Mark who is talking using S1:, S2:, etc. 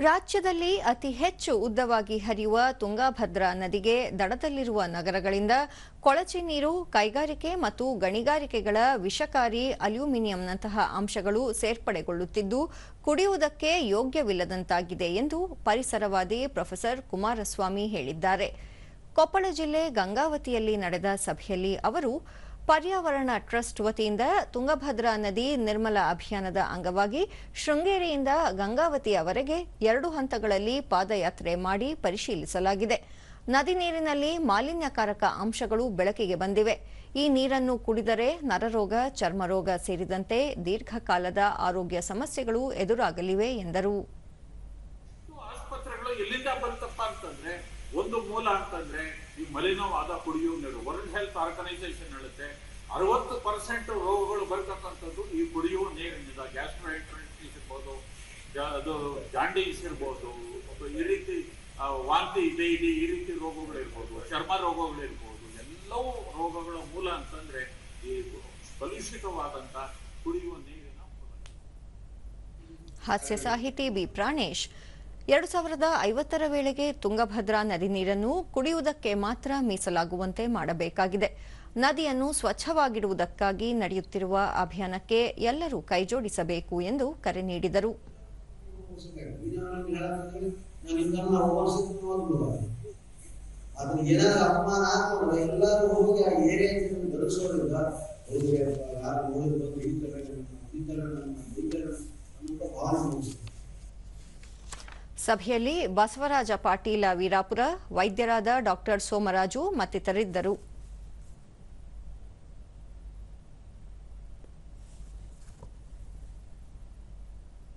S1: ರಾಜ್ಯದಲ್ಲಿ ಅತಿ ಹೆಚ್ಚು ಉದ್ದವಾಗಿ ಹರಿಯುವ ತುಂಗಭದ್ರಾ ನದಿಗೆ ದಡದಲ್ಲಿರುವ ನಗರಗಳಿಂದ ಕೊಳಚೆ ನೀರು, ಕೈಗಾರಿಕೆ ಮತ್ತು ಗಣಿಗಾರಿಕೆಗಳ ವಿಷಕಾರಿ ಅಲ್ಯೂಮಿನಿಯಂನಂತಹ ಅಂಶಗಳು ಸೇರ್ಪಡೆಗೊಳ್ಳುತ್ತಿದ್ದು ಕುಡಿಯುವುದಕ್ಕೆ ಯೋಗ್ಯವಿಲ್ಲದಂತಾಗಿದೆ ಎಂದು ಪರಿಸರವಾದಿ ಪ್ರೊಫೆಸರ್ ಕುಮಾರಸ್ವಾಮಿ ಹೇಳಿದ್ದಾರೆ. ಕೊಪ್ಪಳ ಜಿಲ್ಲೆ ಗಂಗಾವತಿಯಲ್ಲಿ ನಡೆದ ಸಭೆಯಲ್ಲಿ ಅವರು ಪರ್ಯಾವರಣ ಟ್ರಸ್ಟ್ ವತಿಯಿಂದ ತುಂಗಭದ್ರಾ ನದಿ ನಿರ್ಮಲ ಅಭಿಯಾನದ ಅಂಗವಾಗಿ ಶೃಂಗೇರಿಯಿಂದ ಗಂಗಾವತಿಯವರೆಗೆ 2 ಹಂತಗಳಲ್ಲಿ ಪಾದಯಾತ್ರೆ ಮಾಡಿ ಪರಿಶೀಲಿಸಲಾಗಿದೆ. ನದಿ ನೀರಿನಲ್ಲಿ ಮಾಲಿನ್ಯಕಾರಕ ಅಂಶಗಳು ಬೆಳಕಿಗೆ ಬಂದಿವೆ. ಈ ನೀರನ್ನು ಕುಡಿದರೆ ನರರೋಗ, ಚರ್ಮರೋಗ ಸೇರಿದಂತೆ ದೀರ್ಘಕಾಲದ ಆರೋಗ್ಯ ಸಮಸ್ಯೆಗಳು ಎದುರಾಗಲಿವೆ ಎಂದರು.
S2: ಒಂದು ಮೂಲ ಅಂತಂದ್ರೆ ಈ ಮಲಿನವಾದ ಕುಡಿಯುವ ನೀರು. ವರ್ಲ್ಡ್ ಹೆಲ್ತ್ ಆರ್ಗನೈಸೇಷನ್ ಹೇಳುತ್ತೆ 60% ರೋಗಗಳು ಬರ್ತಕ್ಕಂಥದ್ದು ಈ ಕುಡಿಯುವ ನೀರಿನಿಂದ. ಗ್ಯಾಸ್ಟ್ರೈಟಿಸ್ ಇರ್ಬೋದು, ಅದು ಜಾಂಡೀಸ್ ಇರ್ಬೋದು, ಈ ರೀತಿ ವಾಂತಿ ಬೇದಿ ಈ ರೀತಿ ರೋಗಗಳಿರ್ಬೋದು, ಚರ್ಮ ರೋಗಗಳಿರ್ಬೋದು. ಎಲ್ಲವೂ ರೋಗಗಳ ಮೂಲ ಅಂತಂದ್ರೆ ಈ ಕಲುಷಿತವಾದಂತ ಕುಡಿಯುವ ನೀರಿನ ಮೂಲ.
S1: ಹಾಸ್ಯ ಸಾಹಿತಿ ಬಿ ಪ್ರಾಣೇಶ್ 2050ರ ವೇಳೆಗೆ ತುಂಗಭದ್ರಾ ನದಿ ನೀರನ್ನು ಕುಡಿಯುವುದಕ್ಕೆ ಮಾತ್ರ ಮೀಸಲಾಗುವಂತೆ ಮಾಡಬೇಕಾಗಿದೆ. ನದಿಯನ್ನು ಸ್ವಚ್ಛವಾಗಿಡುವುದಕ್ಕಾಗಿ ನಡೆಯುತ್ತಿರುವ ಅಭಿಯಾನಕ್ಕೆ ಎಲ್ಲರೂ ಕೈಜೋಡಿಸಬೇಕು ಎಂದು ಕರೆ ನೀಡಿದರು. ಸಭೆಯಲ್ಲಿ ಬಸವರಾಜ ಪಾಟೀಲ ವೀರಾಪುರ, ವೈದ್ಯರಾದ ಡಾ ಸೋಮರಾಜು ಮತ್ತಿತರರಿದ್ದರು.